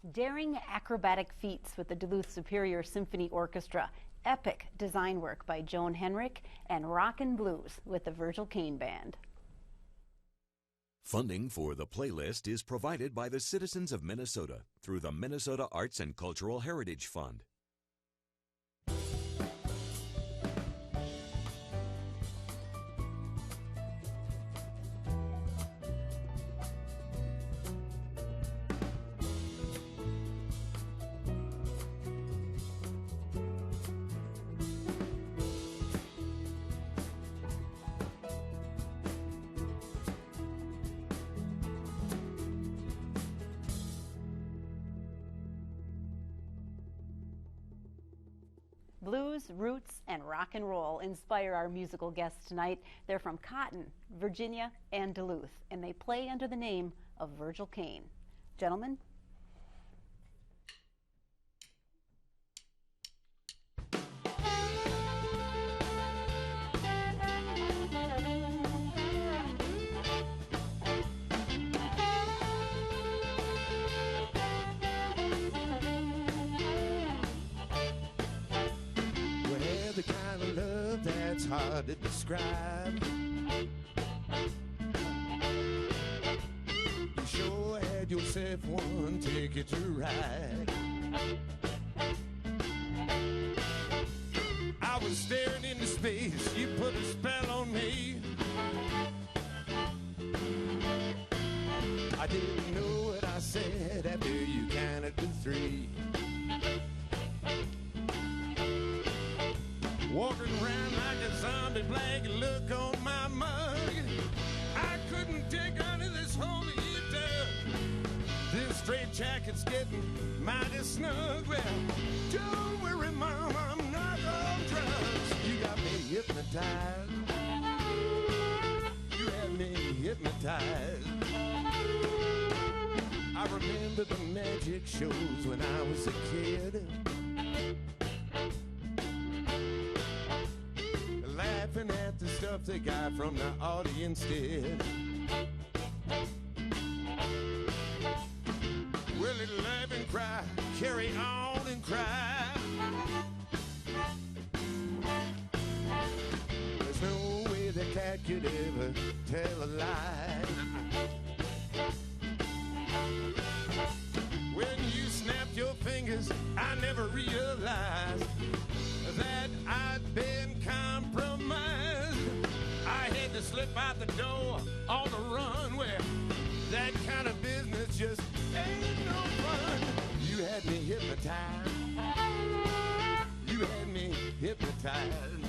Daring acrobatic feats with the Duluth Superior Symphony Orchestra, epic design work by Joan Henrik, and Rockin' Blues with the Virgil Caine Band. Funding for the playlist is provided by the citizens of Minnesota through the Minnesota Arts and Cultural Heritage Fund. Blues, roots, and rock and roll inspire our musical guests tonight. They're from Cotton, Virginia, and Duluth, and they play under the name of Virgil Caine. Gentlemen. The kind of love that's hard to describe. You sure had yourself one ticket to ride. I was staring into space, you put a spell on me. I didn't know what I said after you counted to three. Walking around like a zombie blanket, look on my mug. I couldn't take under this holy heater. This straight jacket's getting mighty snug. Well, don't worry, Mom, I'm not on drugs. You got me hypnotized. You had me hypnotized. I remember the magic shows when I was a kid. Laughing at the stuff they got from the audience did. Will it laugh and cry, carry on and cry? There's no way the cat could ever tell a lie. When you snapped your fingers, I never realized that I'd been compromised. I had to slip out the door on the run, where that kind of business just ain't no fun. You had me hypnotized. You had me hypnotized.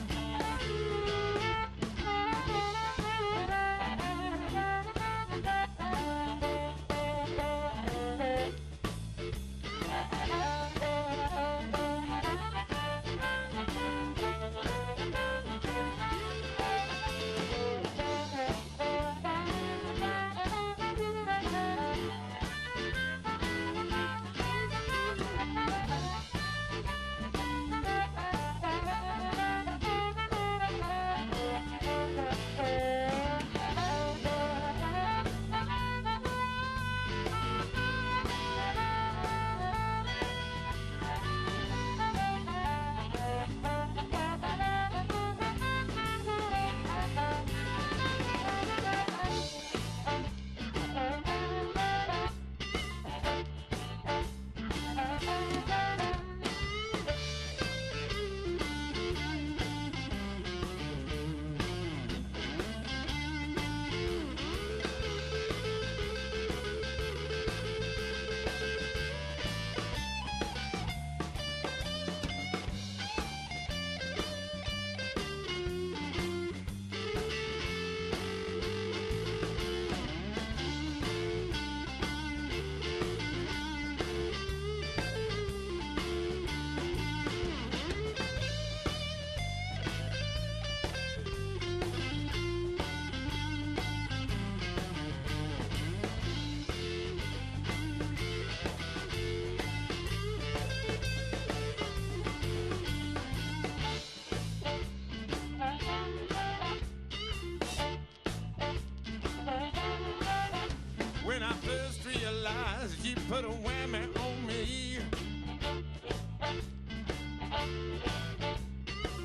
When I first realized you put a whammy on me, see.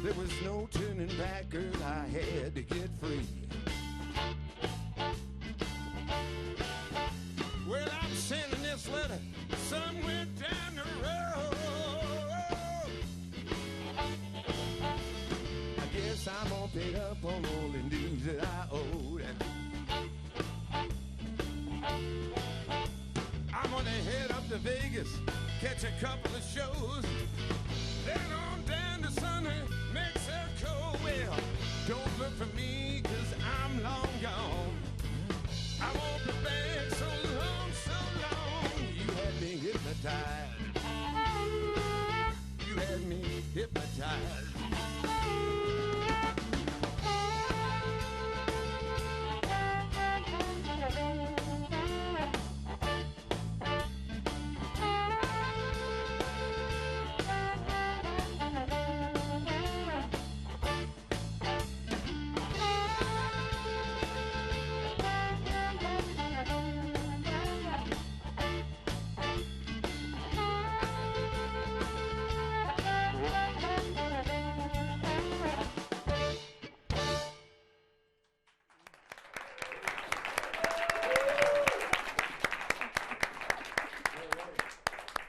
There was no turning back, girl, I had to get free. Well, I'm sending this letter somewhere down the road. I guess I'm all paid up on all the dues that I owed. I'm gonna head up to Vegas, catch a couple of shows, then on down to sunny Mexico. Well, don't look for me, 'cause I'm long gone. I won't be back so long, so long. You had me hypnotized. You had me hypnotized.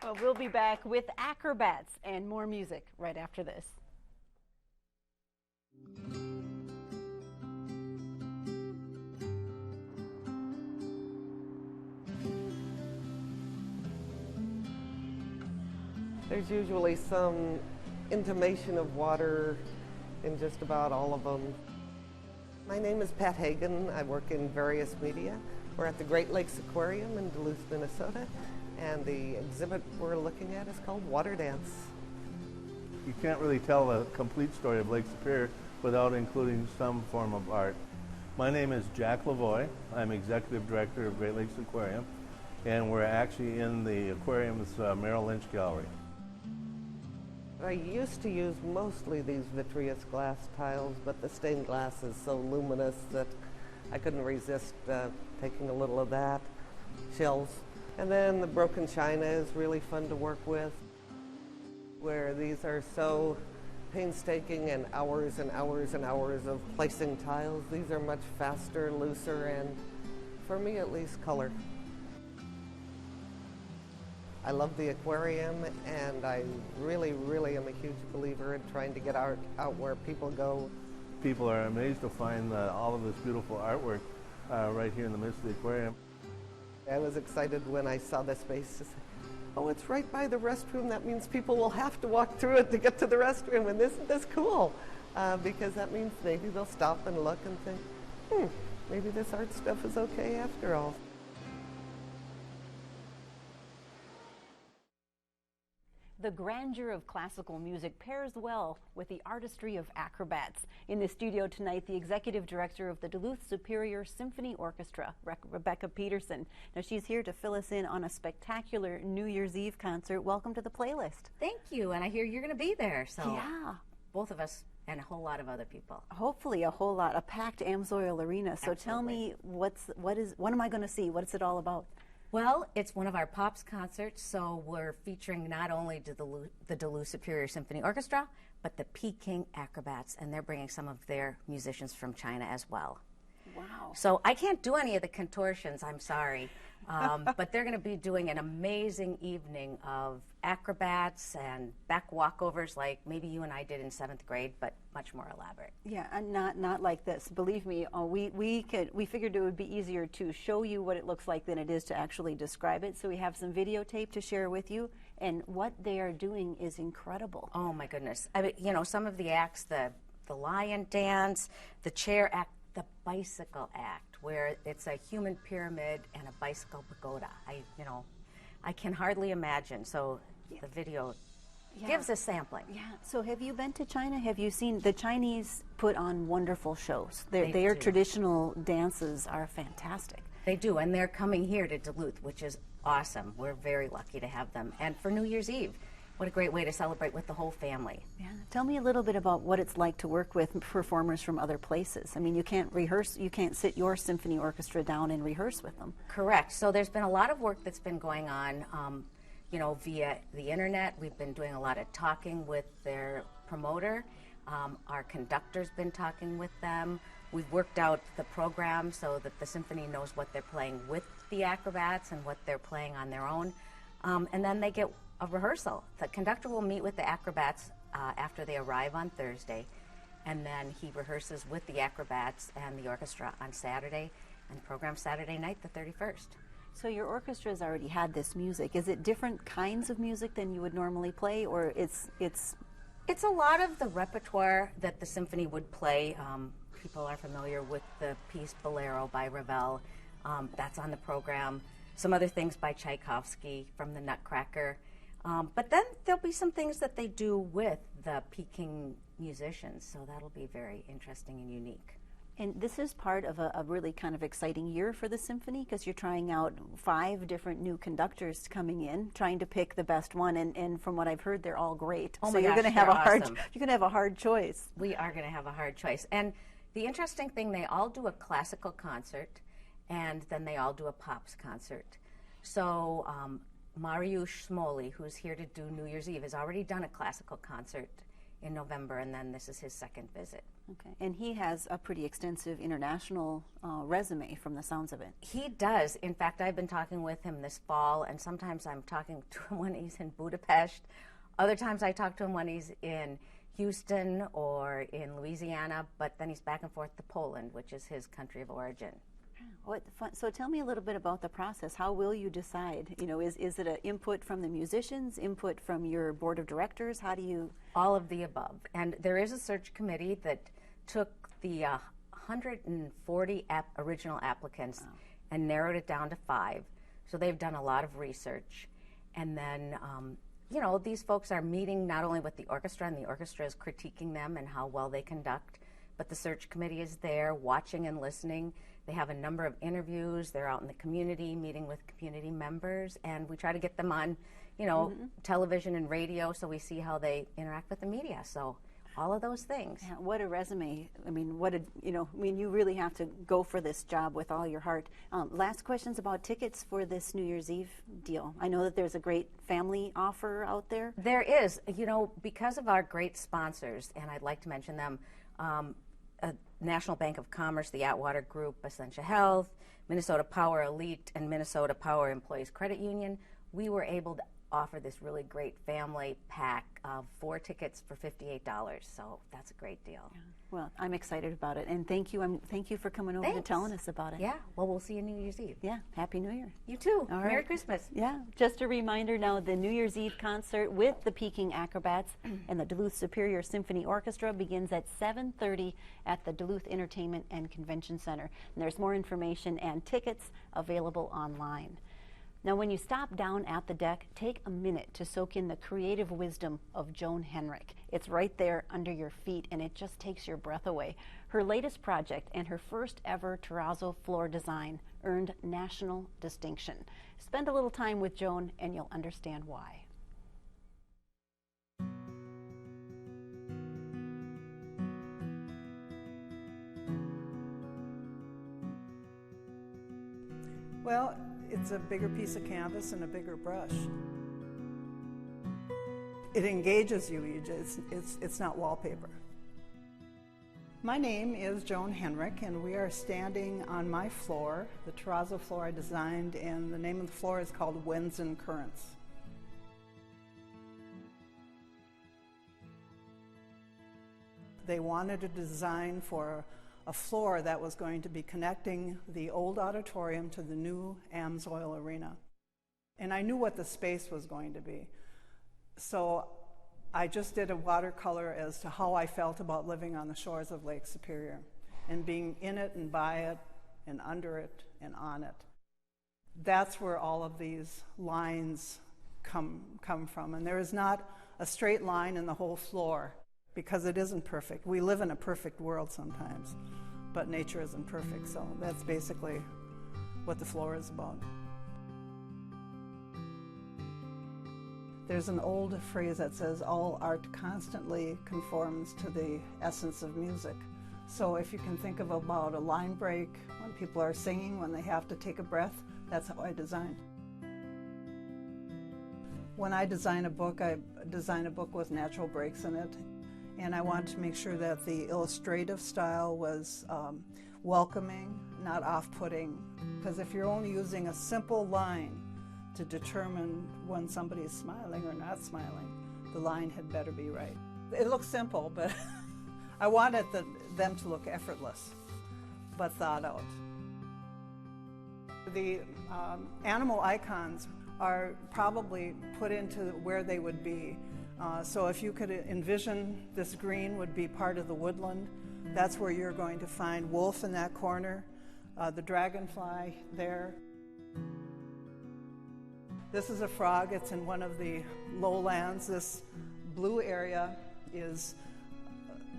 Well, we'll be back with acrobats and more music right after this. There's usually some intimation of water in just about all of them. My name is Pat Hagen. I work in various media. We're at the Great Lakes Aquarium in Duluth, Minnesota, and the exhibit we're looking at is called Water Dance. You can't really tell a complete story of Lake Superior without including some form of art. My name is Jack Lavoie. I'm Executive Director of Great Lakes Aquarium, and we're actually in the aquarium's Merrill Lynch Gallery. I used to use mostly these vitreous glass tiles, but the stained glass is so luminous that I couldn't resist taking a little of that. Shells. And then the broken china is really fun to work with, where these are so painstaking and hours and hours and hours of placing tiles. These are much faster, looser, and for me at least, color. I love the aquarium, and I really, really am a huge believer in trying to get art out where people go. People are amazed to find all of this beautiful artwork right here in the midst of the aquarium. I was excited when I saw the space to say, oh, it's right by the restroom. That means people will have to walk through it to get to the restroom, and isn't this cool? Because that means maybe they'll stop and look and think, maybe this art stuff is okay after all. The grandeur of classical music pairs well with the artistry of acrobats. In the studio tonight, the executive director of the Duluth Superior Symphony Orchestra, Rebecca Petersen. Now, she's here to fill us in on a spectacular New Year's Eve concert. Welcome to the playlist. Thank you, and I hear you're going to be there, so yeah, both of us and a whole lot of other people. Hopefully a whole lot, a packed Amsoil Arena. So Absolutely. Tell me, what am I going to see? What's it all about? Well, it's one of our Pops concerts, so we're featuring not only the Duluth Superior Symphony Orchestra, but the Peking Acrobats, and they're bringing some of their musicians from China as well. Wow. So I can't do any of the contortions, I'm sorry, but they're going to be doing an amazing evening of acrobats and back walkovers like maybe you and I did in 7th grade, but much more elaborate. Yeah, and not like this. Believe me, we figured it would be easier to show you what it looks like than it is to actually describe it. So we have some videotape to share with you, and what they are doing is incredible. Oh my goodness! I mean, you know, some of the acts, the lion dance, the chair act, the bicycle act, where it's a human pyramid and a bicycle pagoda. I can hardly imagine. So the video gives a sampling. Yeah. So have you been to China? Have you seen the Chinese put on wonderful shows? Their do. traditional dances are fantastic. They do, and they're coming here to Duluth, which is awesome. We're very lucky to have them. And for New Year's Eve, what a great way to celebrate with the whole family. Yeah. Tell me a little bit about what it's like to work with performers from other places. I mean, you can't rehearse, you can't sit your symphony orchestra down and rehearse with them. Correct. So there's been a lot of work that's been going on. via the internet. We've been doing a lot of talking with their promoter. Our conductor's been talking with them. We've worked out the program so that the symphony knows what they're playing with the acrobats and what they're playing on their own. And then they get a rehearsal. The conductor will meet with the acrobats after they arrive on Thursday, and then he rehearses with the acrobats and the orchestra on Saturday, and program Saturday night, the 31st. So your orchestra has already had this music. Is it different kinds of music than you would normally play, or it's a lot of the repertoire that the symphony would play. People are familiar with the piece Bolero by Ravel. That's on the program. Some other things by Tchaikovsky from the Nutcracker. But then there'll be some things that they do with the Peking musicians, so that'll be very interesting and unique. And this is part of a really kind of exciting year for the symphony, because you're trying out 5 different new conductors coming in, trying to pick the best one. And from what I've heard, they're all great. Oh so my you're gosh, going to have awesome. You're going to have a hard choice. We are going to have a hard choice. And the interesting thing, they all do a classical concert, and then they all do a pops concert. So Mariusz Smoley, who's here to do New Year's Eve, has already done a classical concert in November, and then this is his second visit. Okay, and he has a pretty extensive international resume from the sounds of it. He does. In fact, I've been talking with him this fall, and sometimes I'm talking to him when he's in Budapest. Other times I talk to him when he's in Houston or in Louisiana, but then he's back and forth to Poland, which is his country of origin. What fun. So tell me a little bit about the process. How will you decide? Is it an input from the musicians, input from your board of directors? How do you? All of the above. And there is a search committee that took the 140 original applicants and narrowed it down to 5. So they've done a lot of research. And then, these folks are meeting not only with the orchestra, and the orchestra is critiquing them and how well they conduct, but the search committee is there watching and listening. They have a number of interviews. They're out in the community meeting with community members, and we try to get them on, television and radio, so we see how they interact with the media. So all of those things. Yeah, what a resume. I mean, you really have to go for this job with all your heart. Last questions about tickets for this New Year's Eve deal. I know that there's a great family offer out there. There is, because of our great sponsors, and I'd like to mention them, National Bank of Commerce, the Atwater Group, Essentia Health, Minnesota Power Elite, and Minnesota Power Employees Credit Union, we were able to offer this really great family pack of 4 tickets for $58. So that's a great deal. Yeah. Well, I'm excited about it, and thank you. Thank you for coming over and telling us about it. Yeah. Well, we'll see you New Year's Eve. Yeah. Happy New Year. You too. All Merry right. Christmas. Yeah. Just a reminder now, the New Year's Eve concert with the Peking Acrobats and the Duluth Superior Symphony Orchestra begins at 7:30 at the Duluth Entertainment and Convention Center. And there's more information and tickets available online. Now, when you stop down at the deck, take a minute to soak in the creative wisdom of Joan Henrik. It's right there under your feet, and it just takes your breath away. Her latest project and her first ever terrazzo floor design earned national distinction. Spend a little time with Joan, and you'll understand why. Well, it's a bigger piece of canvas and a bigger brush. It engages you. It's not wallpaper. My name is Joan Henrik, and we are standing on my floor, the terrazzo floor I designed, and the name of the floor is called Winds and Currents. They wanted a design for a floor that was going to be connecting the old auditorium to the new Amsoil Arena. And I knew what the space was going to be. So I just did a watercolor as to how I felt about living on the shores of Lake Superior and being in it and by it and under it and on it. That's where all of these lines come from. And there is not a straight line in the whole floor, because it isn't perfect. We live in a perfect world sometimes, but nature isn't perfect. So that's basically what the floor is about. There's an old phrase that says, all art constantly conforms to the essence of music. So if you can think of about a line break, when people are singing, when they have to take a breath, that's how I designed. When I design a book with natural breaks in it, and I wanted to make sure that the illustrative style was welcoming, not off-putting, because if you're only using a simple line to determine when somebody is smiling or not smiling, the line had better be right. It looks simple, but I wanted them to look effortless, but thought out. The animal icons are probably put into where they would be. So if you could envision this green would be part of the woodland, that's where you're going to find wolf in that corner, the dragonfly there. This is a frog. It's in one of the lowlands. This blue area is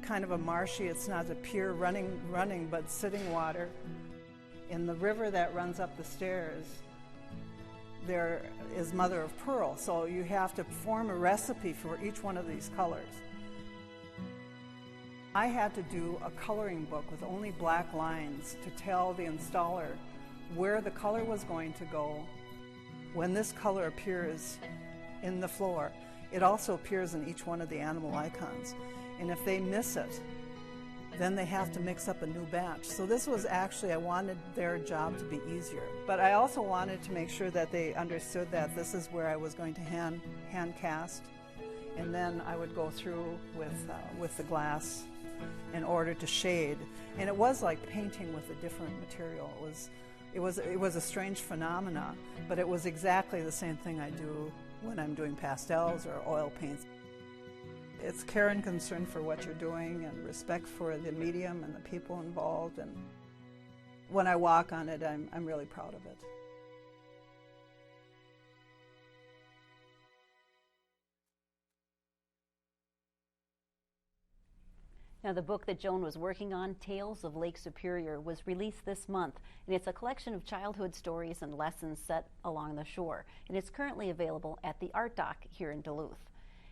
kind of a marshy, it's not a pure running, but sitting water. In the river that runs up the stairs, there is mother of pearl, so you have to form a recipe for each one of these colors. I had to do a coloring book with only black lines to tell the installer where the color was going to go. When this color appears in the floor, it also appears in each one of the animal icons. And if they miss it, then they have to mix up a new batch. So this was actually, I wanted their job to be easier. But I also wanted to make sure that they understood that this is where I was going to hand cast, and then I would go through with the glass in order to shade. And it was like painting with a different material. It was a strange phenomena, but it was exactly the same thing I do when I'm doing pastels or oil paints. It's care and concern for what you're doing and respect for the medium and the people involved. And when I walk on it, I'm really proud of it. Now, the book that Joan was working on, Tales of Lake Superior, was released this month, and it's a collection of childhood stories and lessons set along the shore, and it's currently available at the Art Dock here in Duluth.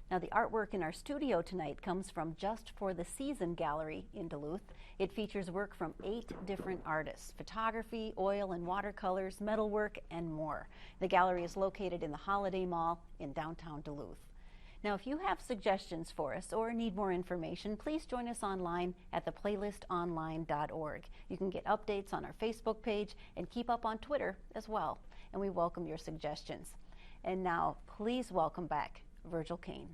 Now, the artwork in our studio tonight comes from Just for the Season Gallery in Duluth. It features work from 8 different artists: photography, oil and watercolors, metalwork, and more. The gallery is located in the Holiday Mall in downtown Duluth. Now, if you have suggestions for us or need more information, please join us online at theplaylistonline.org. You can get updates on our Facebook page and keep up on Twitter as well. And we welcome your suggestions. And now, please welcome back Virgil Kane.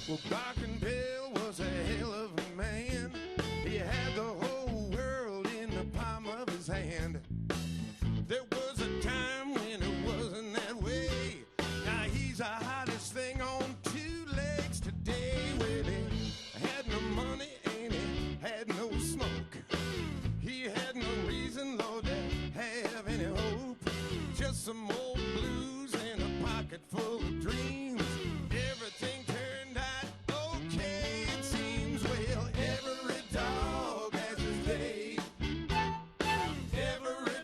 Well, Barking Bill was a hell of a man. He had the whole world in the palm of his hand. There was a time when it wasn't that way. Now he's the hottest thing on 2 legs today. Well, he had no money and he had no smoke. He had no reason, Lord, to have any hope. Just some old blues and a pocket full of dreams. Everything turned out okay, it seems. Well, every dog has his day. Every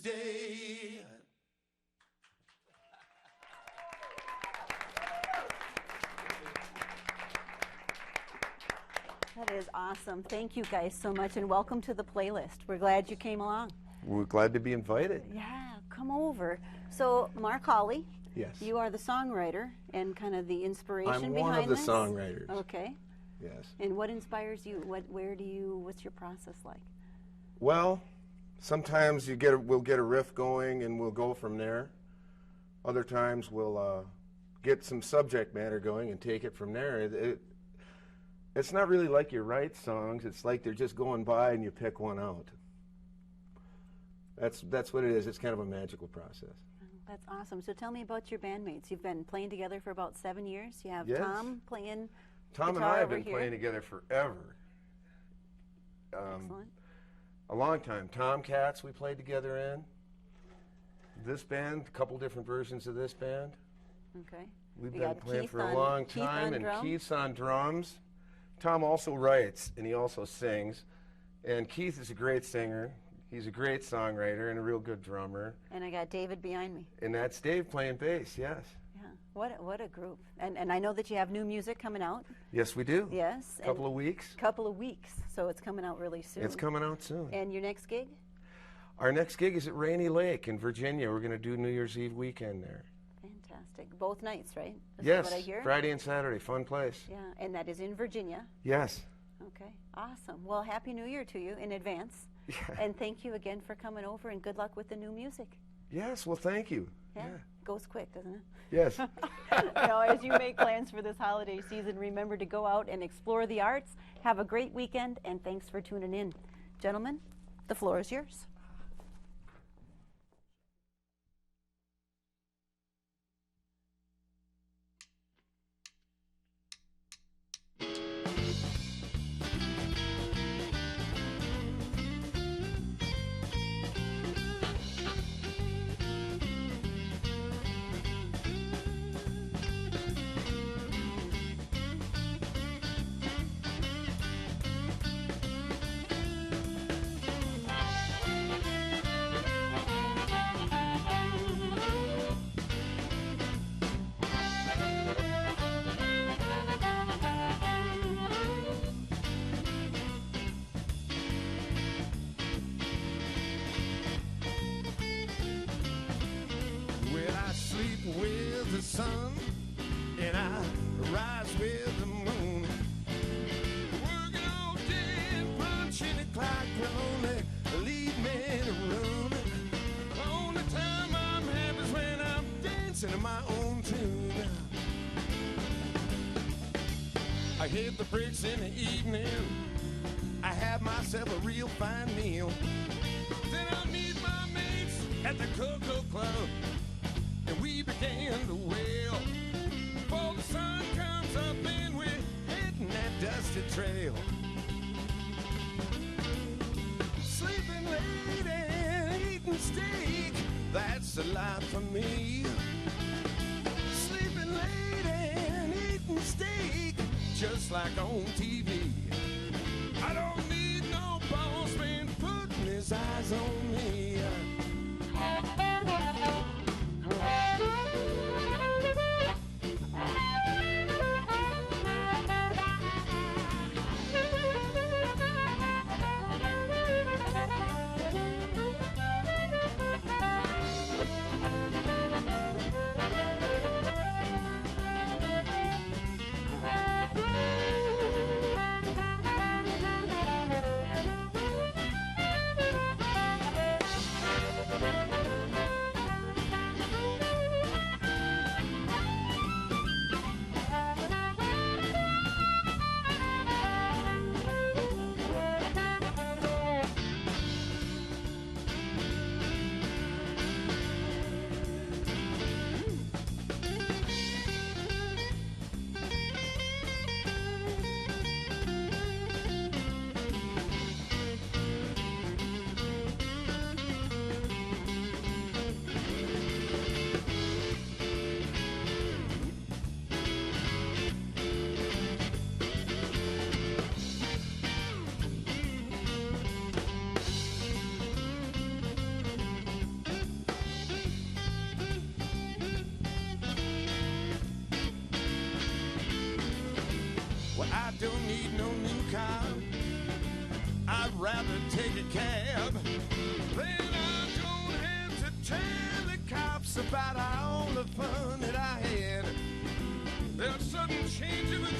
Tuesday. That is awesome. Thank you guys so much, and welcome to the playlist. We're glad you came along. We're glad to be invited. Yeah, come over. So, Mark Hawley, Yes. you are the songwriter and kind of the inspiration I'm behind one of the this? songwriters. Okay. Yes. And what inspires you? What's your process like? Well, sometimes we'll get a riff going and we'll go from there. Other times we'll get some subject matter going and take it from there. It's not really like you write songs. It's like they're just going by and you pick one out. That's what it is. It's kind of a magical process. That's awesome. So tell me about your bandmates. You've been playing together for about 7 years. You have Yes. Tom playing Tom and guitar I have over been here. playing together forever. Excellent. A long time. Tomcats we played together in. This band, a couple different versions of this band. Okay. We've We been got playing Keith for a on- long Keith time, on and drum. Keith's on drums. Tom also writes, and he also sings. And Keith is a great singer. He's a great songwriter and a real good drummer. And I got David behind me. And that's Dave playing bass, yes. Yeah. What a group. And I know that you have new music coming out. Yes, we do. Yes. Couple of weeks. Couple of weeks. So it's coming out really soon. It's coming out soon. And your next gig? Our next gig is at Rainy Lake in Virginia. We're going to do New Year's Eve weekend there. Fantastic. Both nights, right? Is Yes, that what I hear? Friday and Saturday. Fun place. Yeah, and that is in Virginia. Yes. Okay, awesome. Well, Happy New Year to you in advance. Yeah. And thank you again for coming over, and good luck with the new music. Yes, well, thank you. Yeah, goes quick, doesn't it? Yes. As you make plans for this holiday season, remember to go out and explore the arts. Have a great weekend, and thanks for tuning in. Gentlemen, the floor is yours. Well, I sleep with the sun and I rise with the moon. Working all day and punching the clock will only leave me to ruin. Only time I'm happy is when I'm dancing to my own tune. I hit the bricks in the evening. I have myself a real fine meal. Then I'll meet my mates at the Cocoa Club, and we began to wail. Before the sun comes up and we're hitting that dusty trail. Sleeping late and eating steak, that's the life for me. Sleeping late and eating steak, just like on TV. I don't need no boss man putting his eyes on me. cab. Then I don't have to tell the cops about all the fun that I had. There's a sudden change of